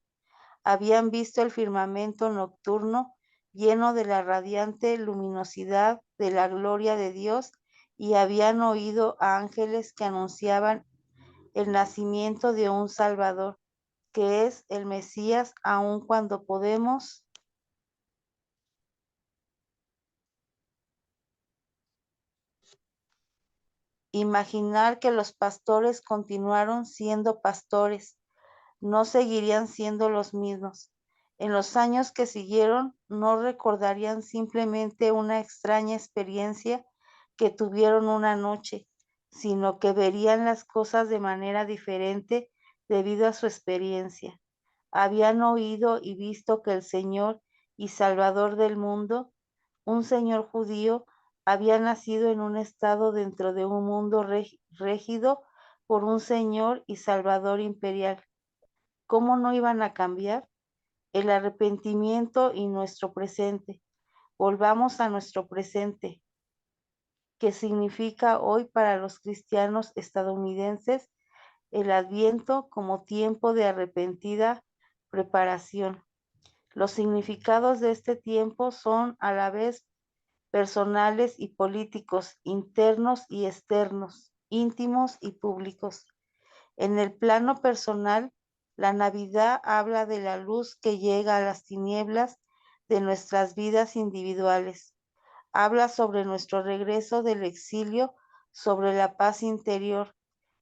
Habían visto el firmamento nocturno lleno de la radiante luminosidad de la gloria de Dios y habían oído a ángeles que anunciaban el nacimiento de un Salvador, que es el Mesías, aun cuando podemos imaginar que los pastores continuaron siendo pastores, no seguirían siendo los mismos. En los años que siguieron, no recordarían simplemente una extraña experiencia que tuvieron una noche, sino que verían las cosas de manera diferente debido a su experiencia. Habían oído y visto que el Señor y Salvador del mundo, un Señor judío, había nacido en un estado dentro de un mundo regido por un Señor y Salvador imperial. ¿Cómo no iban a cambiar? El arrepentimiento y nuestro presente. Volvamos a nuestro presente, que significa hoy para los cristianos estadounidenses el Adviento como tiempo de arrepentida preparación. Los significados de este tiempo son a la vez personales y políticos, internos y externos, íntimos y públicos. En el plano personal, la Navidad habla de la luz que llega a las tinieblas de nuestras vidas individuales. Habla sobre nuestro regreso del exilio, sobre la paz interior.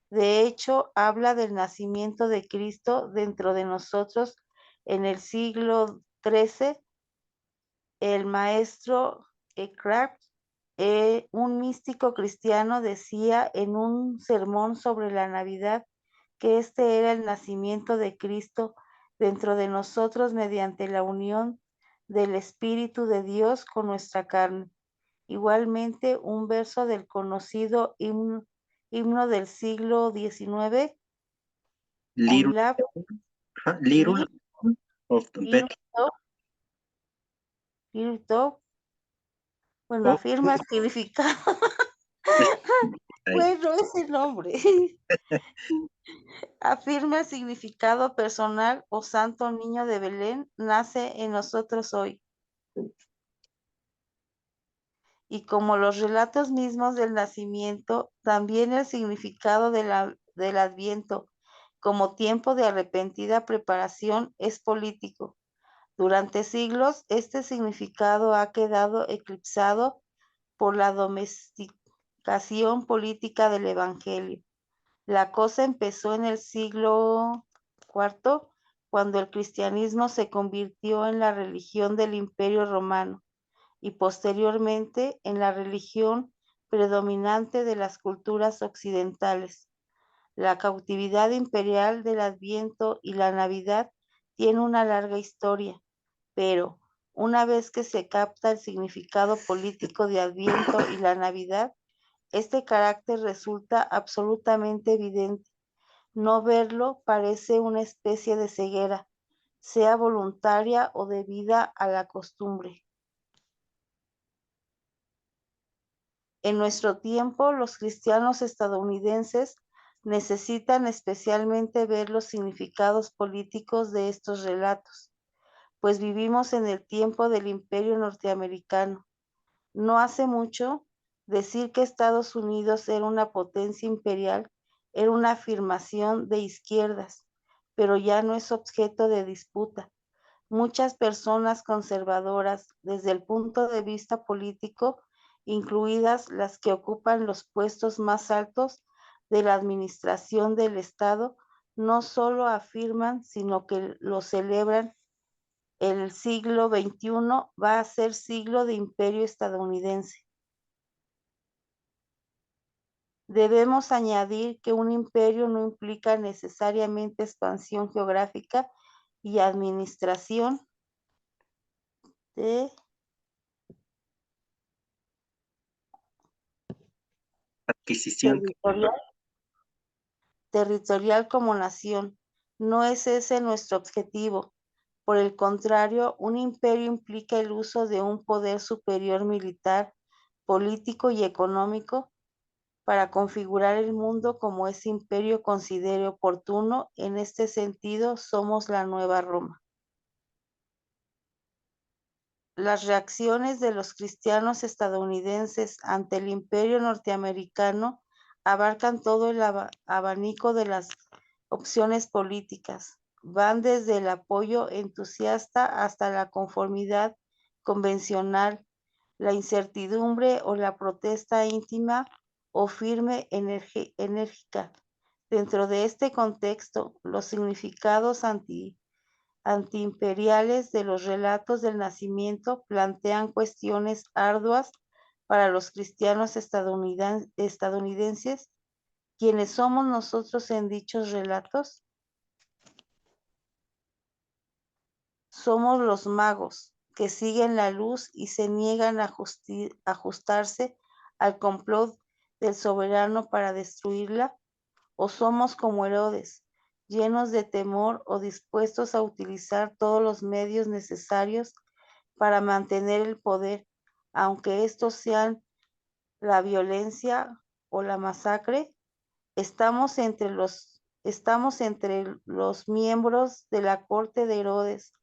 De hecho, habla del nacimiento de Cristo dentro de nosotros en el siglo XIII. El maestro Eckhart, un místico cristiano, decía en un sermón sobre la Navidad que este era el nacimiento de Cristo dentro de nosotros mediante la unión del Espíritu de Dios con nuestra carne. Igualmente, un verso del conocido himno del siglo XIX, Little, little of Little Dove, bueno, of afirma el significado. Bueno, ese nombre. Afirma el significado personal o santo niño de Belén nace en nosotros hoy. Y como los relatos mismos del nacimiento, también el significado del Adviento como tiempo de arrepentida preparación es político. Durante siglos, este significado ha quedado eclipsado por la domesticación política del Evangelio. La cosa empezó en el siglo IV cuando el cristianismo se convirtió en la religión del Imperio Romano y posteriormente en la religión predominante de las culturas occidentales. La cautividad imperial del Adviento y la Navidad tiene una larga historia, pero una vez que se capta el significado político de Adviento y la Navidad, este carácter resulta absolutamente evidente. No verlo parece una especie de ceguera, sea voluntaria o debida a la costumbre. En nuestro tiempo, los cristianos estadounidenses necesitan especialmente ver los significados políticos de estos relatos, pues vivimos en el tiempo del Imperio norteamericano. No hace mucho, decir que Estados Unidos era una potencia imperial era una afirmación de izquierdas, pero ya no es objeto de disputa. Muchas personas conservadoras, desde el punto de vista político, incluidas las que ocupan los puestos más altos de la administración del Estado, no solo afirman, sino que lo celebran. El siglo XXI va a ser siglo de imperio estadounidense. Debemos añadir que un imperio no implica necesariamente expansión geográfica y administración Adquisición. territorial como nación. No es ese nuestro objetivo. Por el contrario, un imperio implica el uso de un poder superior militar, político y económico para configurar el mundo como ese imperio considere oportuno. En este sentido, somos la nueva Roma. Las reacciones de los cristianos estadounidenses ante el imperio norteamericano abarcan todo el abanico de las opciones políticas. Van desde el apoyo entusiasta hasta la conformidad convencional, la incertidumbre o la protesta íntima o firme enérgica. Dentro de este contexto, los significados antiimperiales de los relatos del nacimiento plantean cuestiones arduas para los cristianos estadounidenses. ¿Quiénes somos nosotros en dichos relatos? Somos los magos que siguen la luz y se niegan a ajustarse al complot del soberano para destruirla, o somos como Herodes, llenos de temor o dispuestos a utilizar todos los medios necesarios para mantener el poder, aunque estos sean la violencia o la masacre. Estamos entre los miembros de la corte de Herodes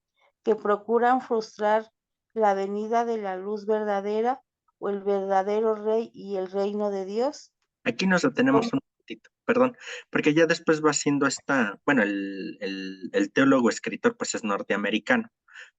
que procuran frustrar la venida de la luz verdadera o el verdadero rey y el reino de Dios. Aquí nos detenemos un momentito, perdón, porque ya después va siendo bueno, el teólogo escritor pues es norteamericano,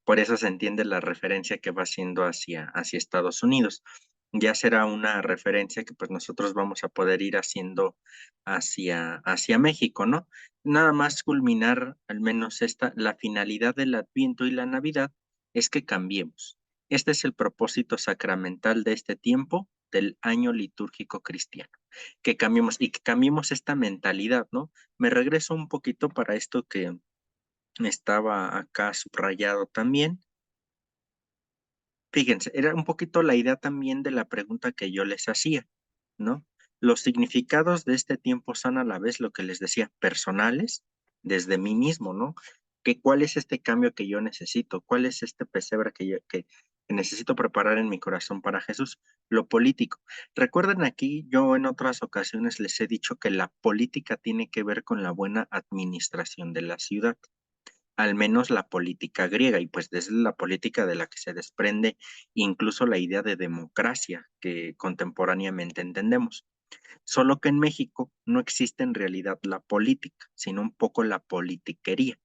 por eso se entiende la referencia que va siendo hacia Estados Unidos. Ya será una referencia que pues nosotros vamos a poder ir haciendo hacia México, ¿no? Nada más culminar al menos la finalidad del Adviento y la Navidad es que cambiemos. Este es el propósito sacramental de este tiempo del año litúrgico cristiano, que cambiemos esta mentalidad, ¿no? Me regreso un poquito para esto que estaba acá subrayado también. Fíjense, era un poquito la idea también de la pregunta que yo les hacía, ¿no? Los significados de este tiempo son a la vez lo que les decía, personales, desde mí mismo, ¿no? ¿Cuál es este cambio que yo necesito? ¿Cuál es este pesebre que necesito preparar en mi corazón para Jesús? Lo político. Recuerden aquí, yo en otras ocasiones les he dicho que la política tiene que ver con la buena administración de la ciudad, al menos la política griega, y pues desde la política de la que se desprende incluso la idea de democracia que contemporáneamente entendemos. Solo que en México no existe en realidad la política, sino un poco la politiquería,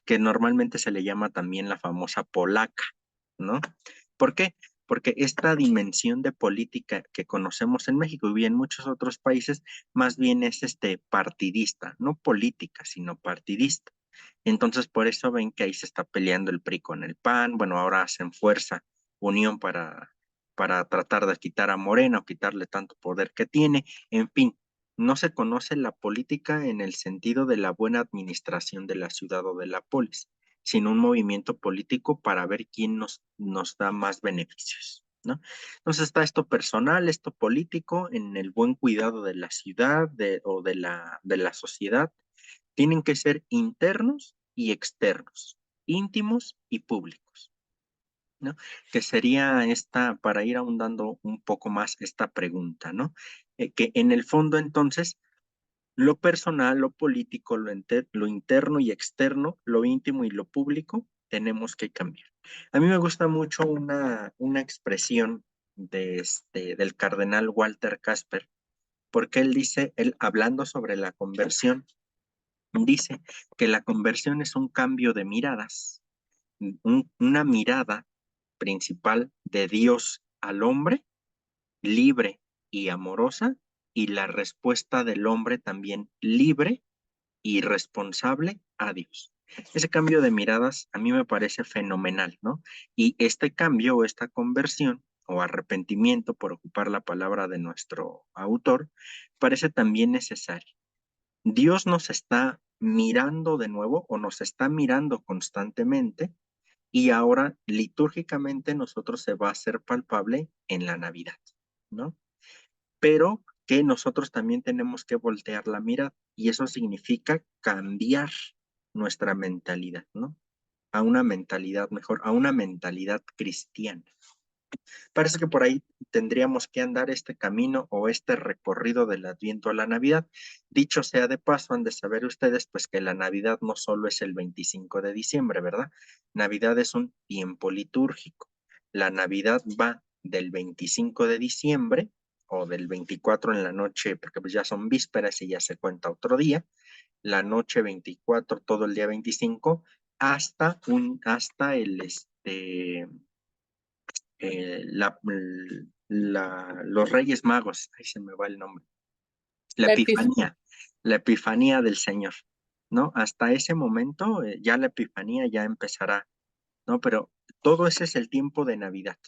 que normalmente se le llama también la famosa polaca, ¿no? ¿Por qué? Porque esta dimensión de política que conocemos en México y en muchos otros países, más bien es partidista, no política, sino partidista. Entonces, por eso ven que ahí se está peleando el PRI con el PAN. Bueno, ahora hacen fuerza, unión para tratar de quitar a Morena o quitarle tanto poder que tiene. En fin, no se conoce la política en el sentido de la buena administración de la ciudad o de la polis, sino un movimiento político para ver quién nos da más beneficios, ¿no? Entonces está esto personal, esto político, en el buen cuidado de la ciudad o de la sociedad. Tienen que ser internos y externos, íntimos y públicos, ¿no? Que sería esta, para ir ahondando un poco más esta pregunta, ¿no? Que en el fondo entonces, lo personal, lo político, lo interno y externo, lo íntimo y lo público, tenemos que cambiar. A mí me gusta mucho una expresión del cardenal Walter Casper, porque él dice, él hablando sobre la conversión, dice que la conversión es un cambio de miradas, una mirada principal de Dios al hombre, libre y amorosa, y la respuesta del hombre también libre y responsable a Dios. Ese cambio de miradas a mí me parece fenomenal, ¿no? Y este cambio o esta conversión o arrepentimiento, por ocupar la palabra de nuestro autor, parece también necesario. Dios nos está mirando de nuevo o nos está mirando constantemente y ahora litúrgicamente nosotros se va a hacer palpable en la Navidad, ¿no? Pero que nosotros también tenemos que voltear la mirada y eso significa cambiar nuestra mentalidad, ¿no? A una mentalidad mejor, a una mentalidad cristiana. Parece que por ahí tendríamos que andar este camino o este recorrido del Adviento a la Navidad. Dicho sea de paso, han de saber ustedes pues que la Navidad no solo es el 25 de diciembre, ¿verdad? Navidad es un tiempo litúrgico. La Navidad va del 25 de diciembre o del 24 en la noche, porque pues ya son vísperas y ya se cuenta otro día, la noche 24, todo el día 25, hasta los Reyes Magos, ahí se me va el nombre, La Epifanía. la Epifanía del Señor, ¿no? Hasta ese momento ya la Epifanía ya empezará, ¿no? Pero todo ese es el tiempo de Navidad,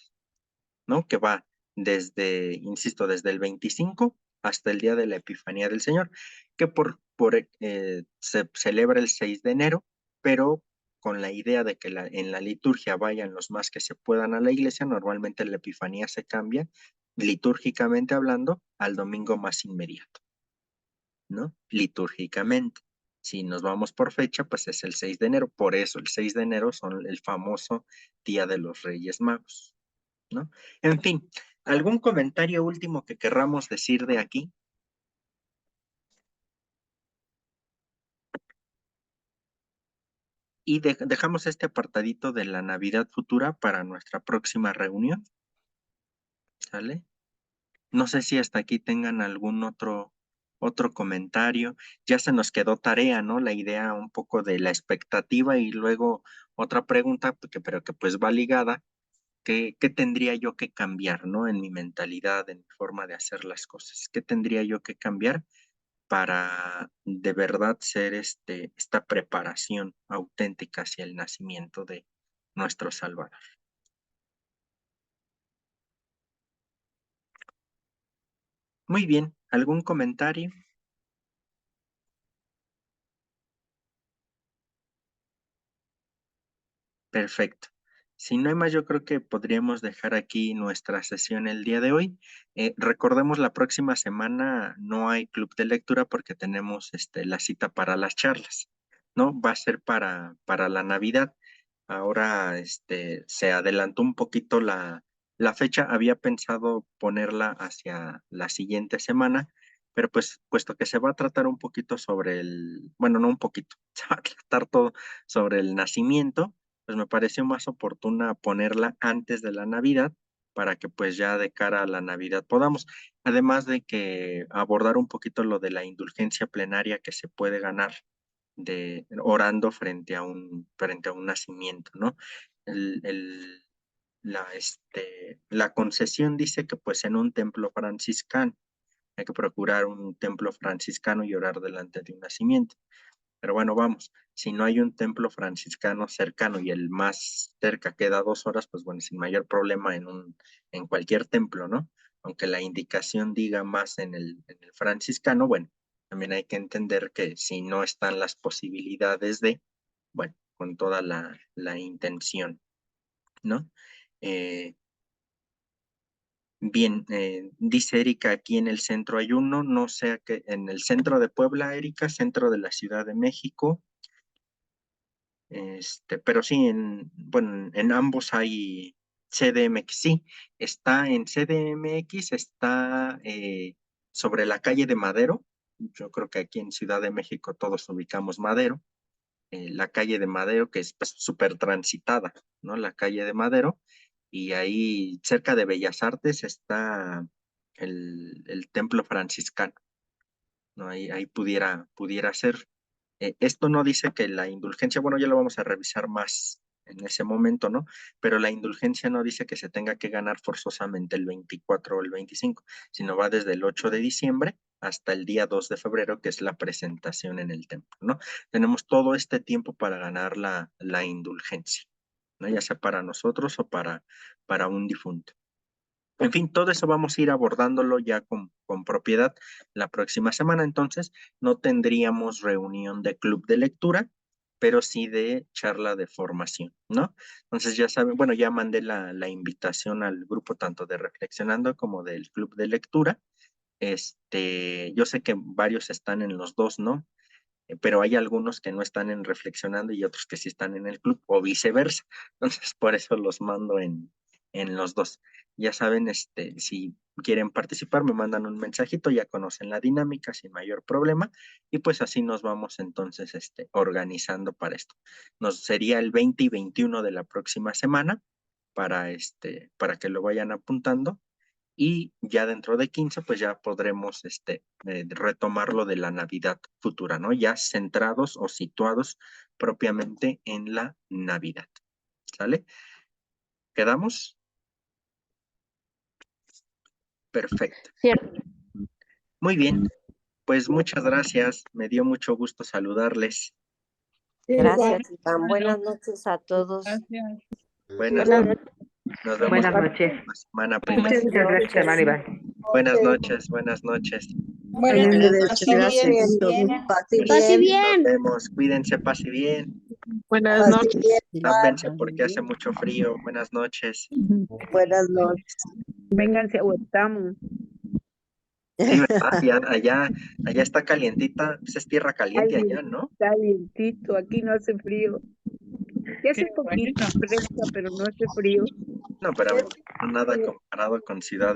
¿no? Que va desde, insisto, desde el 25 hasta el día de la Epifanía del Señor, que se celebra el 6 de enero, pero con la idea de que en la liturgia vayan los más que se puedan a la iglesia, normalmente la Epifanía se cambia, litúrgicamente hablando, al domingo más inmediato, ¿no? Litúrgicamente. Si nos vamos por fecha, pues es el 6 de enero, por eso el 6 de enero son el famoso Día de los Reyes Magos, ¿no? En fin, ¿algún comentario último que querramos decir de aquí? Y dejamos este apartadito de la Navidad futura para nuestra próxima reunión, ¿sale? No sé si hasta aquí tengan algún otro comentario. Ya se nos quedó tarea, ¿no? La idea un poco de la expectativa y luego otra pregunta, pero que pues va ligada. ¿Qué tendría yo que cambiar, ¿no? En mi mentalidad, en mi forma de hacer las cosas. ¿Qué tendría yo que cambiar para de verdad ser esta preparación auténtica hacia el nacimiento de nuestro Salvador? Muy bien, ¿algún comentario? Perfecto. Si no hay más, yo creo que podríamos dejar aquí nuestra sesión el día de hoy. Recordemos, la próxima semana no hay club de lectura porque tenemos la cita para las charlas, ¿no? Va a ser para la Navidad. Ahora se adelantó un poquito la fecha. Había pensado ponerla hacia la siguiente semana, pero pues puesto que se va a tratar un poquito sobre bueno, no un poquito, se va a tratar todo sobre el nacimiento, pues me pareció más oportuna ponerla antes de la Navidad para que pues ya de cara a la Navidad podamos, además de que abordar un poquito lo de la indulgencia plenaria que se puede ganar de orando frente a un nacimiento, ¿no? El, el- la concesión dice que pues en un templo franciscano hay que procurar un templo franciscano y orar delante de un nacimiento. Pero bueno, vamos, si no hay un templo franciscano cercano y el más cerca queda 2 horas, pues bueno, sin mayor problema en cualquier templo, ¿no? Aunque la indicación diga más en el franciscano, bueno, también hay que entender que si no están las posibilidades de, bueno, con toda la intención, ¿no? Bien, dice Erika, aquí en el centro hay uno, no sé, en el centro de Puebla, Erika, centro de la Ciudad de México, pero sí, bueno, en ambos hay CDMX, sí, está en CDMX, está sobre la calle de Madero, yo creo que aquí en Ciudad de México todos ubicamos Madero, la calle de Madero, que es pues, súper transitada, ¿no? La calle de Madero, y ahí cerca de Bellas Artes está el templo franciscano, ¿no? Ahí pudiera ser. Esto no dice que la indulgencia, bueno, ya lo vamos a revisar más en ese momento, ¿no? Pero la indulgencia no dice que se tenga que ganar forzosamente el 24 o el 25, sino va desde el 8 de diciembre hasta el día 2 de febrero, que es la presentación en el templo, ¿no? Tenemos todo este tiempo para ganar la indulgencia, ¿no? Ya sea para nosotros o para un difunto. En fin, todo eso vamos a ir abordándolo ya con propiedad la próxima semana. Entonces, no tendríamos reunión de club de lectura, pero sí de charla de formación, ¿no? Entonces, ya saben, bueno, ya mandé la invitación al grupo tanto de Reflexionando como del club de lectura. Yo sé que varios están en los dos, ¿no? Pero hay algunos que no están en Reflexionando y otros que sí están en el club, o viceversa. Entonces, por eso los mando en los dos. Ya saben, si quieren participar, me mandan un mensajito, ya conocen la dinámica sin mayor problema, y pues así nos vamos entonces organizando para esto. Sería el 20 y 21 de la próxima semana para que lo vayan apuntando, y ya dentro de 15 pues ya podremos retomar lo de la Navidad futura, ¿no? Ya centrados o situados propiamente en la Navidad. ¿Sale? ¿Quedamos? Perfecto. Cierto. Muy bien, pues muchas gracias. Me dio mucho gusto saludarles. Gracias, Iván. Buenas noches a todos. Gracias. Buenas Buenas noches. Nos vemos Buenas la noches. próxima semana Muchas primero. gracias, hermano Iván. Buenas noches, buenas noches. Buenas Buenas noches. noches, gracias. Pase bien. Nos vemos, cuídense, pase bien. Buenas noches. Tápense porque hace mucho frío. Buenas noches. Buenas noches. Vénganse a Huetamo. Sí, ¿verdad? Allá está calientita, pues es tierra caliente allá, ¿no? Calientito, aquí no hace frío. Ya hace Qué poquito bonito. fresca, pero no hace frío. No, pero nada comparado con Ciudad